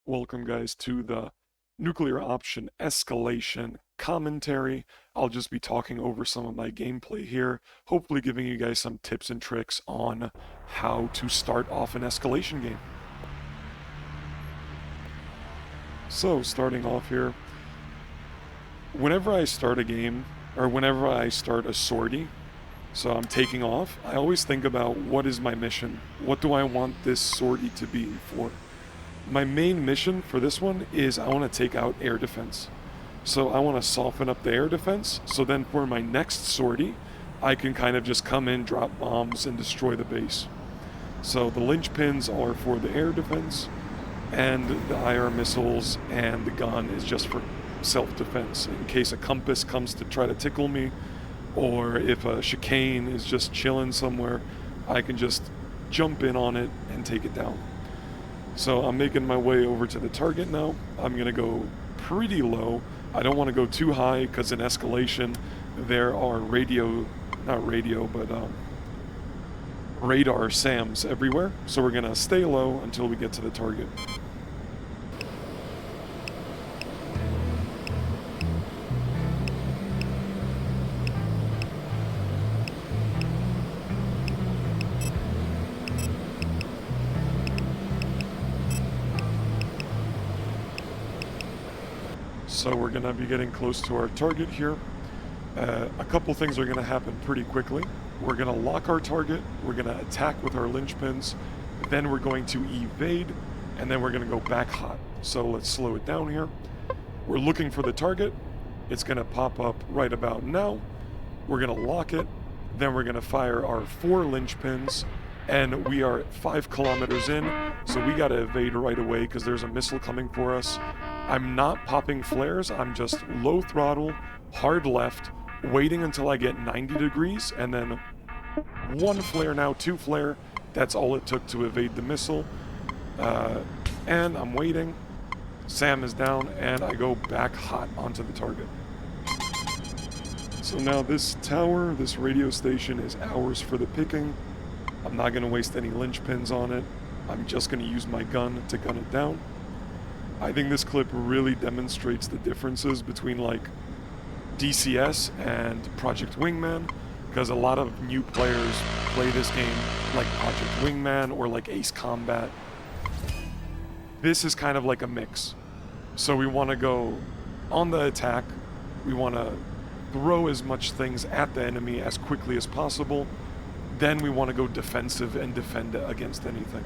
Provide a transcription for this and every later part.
Welcome, guys, to the nuclear option escalation commentary. I'll just be talking over some of my gameplay here, hopefully giving you guys some tips and tricks on how to start off an escalation game. So, starting off here, whenever I start a game, or whenever I start a sortie, so I'm taking off, I always think about what is my mission? What do I want this sortie to be for? My main mission for this one is I want to take out air defense. So I want to soften up the air defense, so then for my next sortie, I can kind of just come in, drop bombs, and destroy the base. So the linchpins are for the air defense, and the IR missiles and the gun is just for self-defense, in case a compass comes to try to tickle me, or if a chicane is just chilling somewhere, I can just jump in on it and take it down. So I'm making my way over to the target now. I'm going to go pretty low. I don't want to go too high because in escalation there are radar SAMs everywhere. So we're going to stay low until we get to the target. So we're going to be getting close to our target here. A couple things are going to happen pretty quickly. We're going to lock our target, we're going to attack with our linchpins, then we're going to evade, and then we're going to go back hot. So let's slow it down here. We're looking for the target. It's going to pop up right about now. We're going to lock it, then we're going to fire our 4 linchpins, and we are 5 kilometers in, so we got to evade right away because there's a missile coming for us. I'm not popping flares, I'm just low throttle, hard left, waiting until I get 90 degrees, and then 1 flare now, 2 flare. That's all it took to evade the missile. And I'm waiting. SAM is down, and I go back hot onto the target. So now this tower, this radio station, is ours for the picking. I'm not going to waste any linchpins on it. I'm just going to use my gun to gun it down. I think this clip really demonstrates the differences between like DCS and Project Wingman, because a lot of new players play this game like Project Wingman or like Ace Combat. This is kind of like a mix. So we want to go on the attack, we want to throw as much things at the enemy as quickly as possible, then we want to go defensive and defend against anything.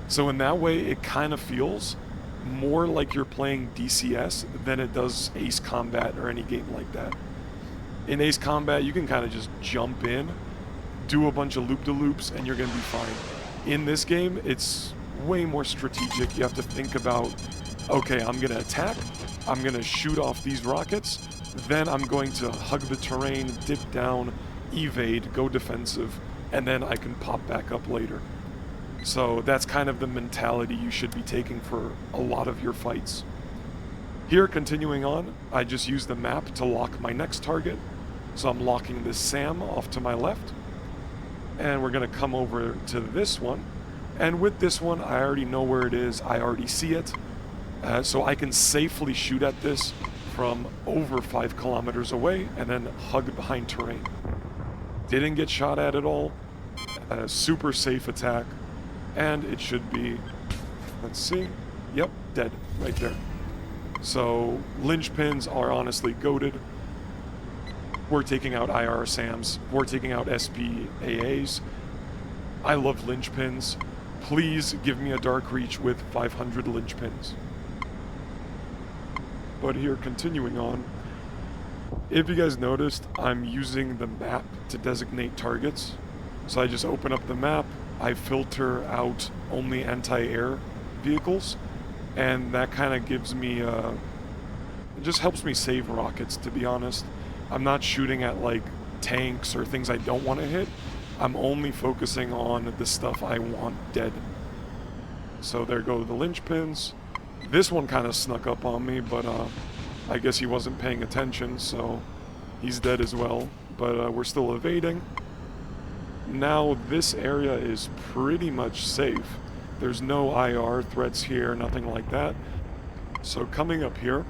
So in that way, it kind of feels more like you're playing DCS than it does Ace Combat or any game like that. In Ace Combat, you can kind of just jump in, do a bunch of loop-de-loops, and you're going to be fine. In this game, it's way more strategic. You have to think about, okay, I'm going to attack, I'm going to shoot off these rockets, then I'm going to hug the terrain, dip down, evade, go defensive, and then I can pop back up later. So that's kind of the mentality you should be taking for a lot of your fights. Here, continuing on, I just use the map to lock my next target. So I'm locking this SAM off to my left. And we're going to come over to this one. And with this one, I already know where it is. I already see it. So I can safely shoot at this from over 5 kilometers away and then hug behind terrain. Didn't get shot at all. Super safe attack. And it should be, let's see, yep, dead, right there. So, linchpins are honestly goated. We're taking out IR SAMs, we're taking out SPAAs. I love linchpins. Please give me a Dark Reach with 500 linchpins. But here, continuing on, if you guys noticed, I'm using the map to designate targets. So I just open up the map, I filter out only anti-air vehicles, and that kind of gives me, it just helps me save rockets, to be honest. I'm not shooting at like tanks or things I don't want to hit. I'm only focusing on the stuff I want dead. So there go the linchpins. This one kind of snuck up on me, but I guess he wasn't paying attention, so he's dead as well. But we're still evading. Now this area is pretty much safe. There's no IR threats here, nothing like that. So coming up here,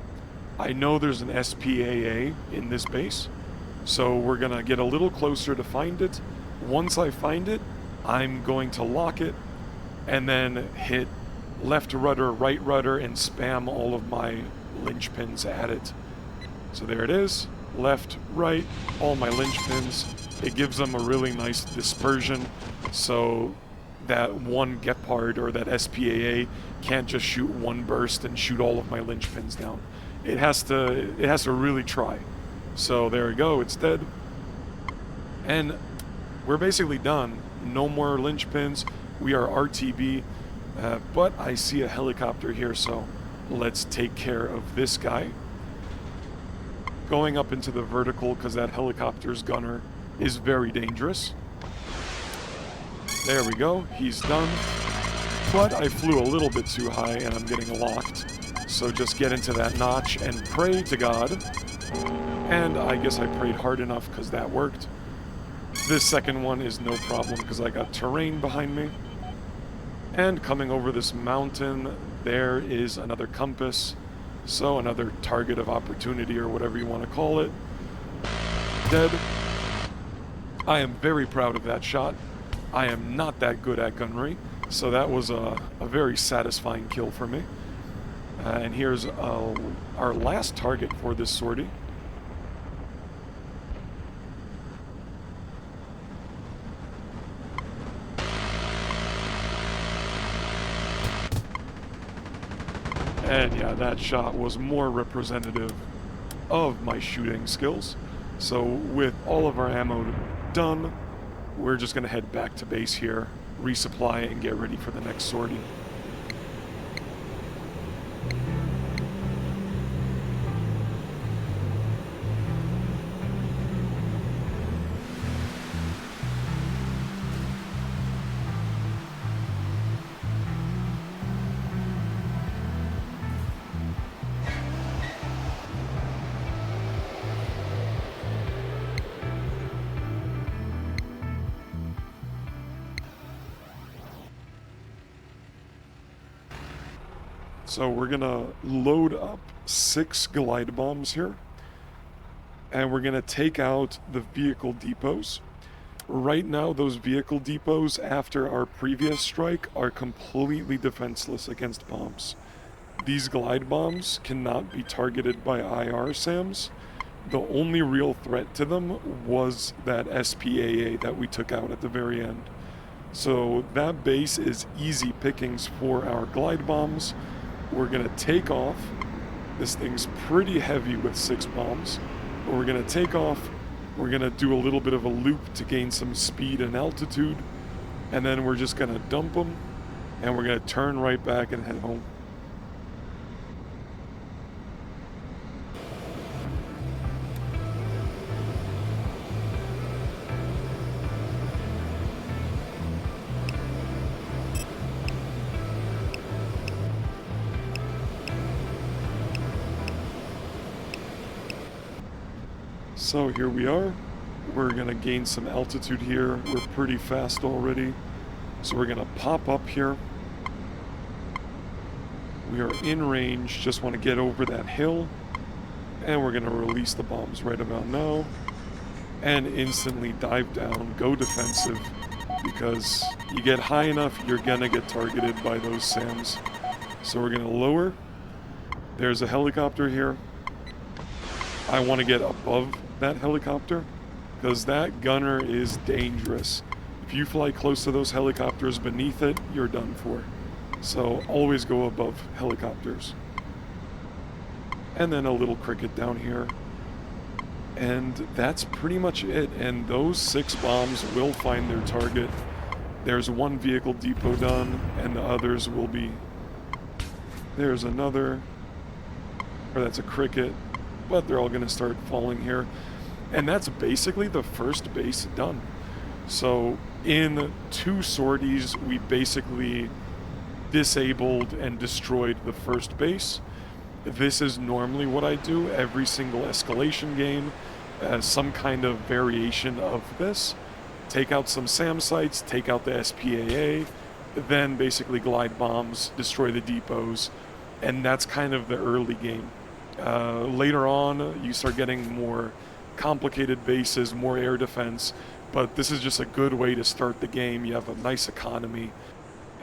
I know there's an SPAA in this base, so we're gonna get a little closer to find it. Once I find it, I'm going to lock it and then hit left rudder, right rudder, and spam all of my linchpins at it. So there it is, left, right, all my linchpins. It gives them a really nice dispersion, so that one Gepard or that SPAA can't just shoot one burst and shoot all of my linchpins down. It has to really try. So there we go, it's dead. And we're basically done. No more linchpins. We are RTB, but I see a helicopter here, so let's take care of this guy. Going up into the vertical, because that helicopter's gunner is very dangerous. There we go, he's done. But I flew a little bit too high and I'm getting locked. So just get into that notch and pray to God. And I guess I prayed hard enough because that worked. This second one is no problem because I got terrain behind me. And coming over this mountain, there is another compass. So another target of opportunity or whatever you want to call it. Dead. I am very proud of that shot. I am not that good at gunnery, so that was a very satisfying kill for me. And here's our last target for this sortie. And yeah, that shot was more representative of my shooting skills. So with all of our ammo done, we're just going to head back to base here, resupply, and get ready for the next sortie. So we're gonna load up 6 glide bombs here, and we're gonna take out the vehicle depots. Right now, those vehicle depots, after our previous strike, are completely defenseless against bombs. These glide bombs cannot be targeted by IR SAMs. The only real threat to them was that SPAA that we took out at the very end. So that base is easy pickings for our glide bombs. We're gonna take off. This thing's pretty heavy with 6 bombs. But we're gonna take off. We're gonna do a little bit of a loop to gain some speed and altitude. And then we're just gonna dump them. And we're gonna turn right back and head home. So here we are. We're gonna gain some altitude here. We're pretty fast already. So we're gonna pop up here. We are in range, just wanna get over that hill. And we're gonna release the bombs right about now. And instantly dive down, go defensive. Because you get high enough, you're gonna get targeted by those SAMs. So we're gonna lower. There's a helicopter here. I want to get above that helicopter because that gunner is dangerous. If you fly close to those helicopters beneath it, you're done for. So always go above helicopters. And then a little cricket down here. And that's pretty much it. And those 6 bombs will find their target. There's 1 vehicle depot done, and the others will be... There's another. Or that's a cricket. But they're all going to start falling here. And that's basically the first base done. So in 2 sorties, we basically disabled and destroyed the first base. This is normally what I do every single Escalation game, some kind of variation of this. Take out some SAM sites, take out the SPAA, then basically glide bombs, destroy the depots, And that's kind of the early game. Later on, you start getting more complicated bases, more air defense, but this is just a good way to start the game. You have a nice economy,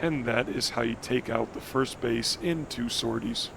and that is how you take out the first base in 2 sorties.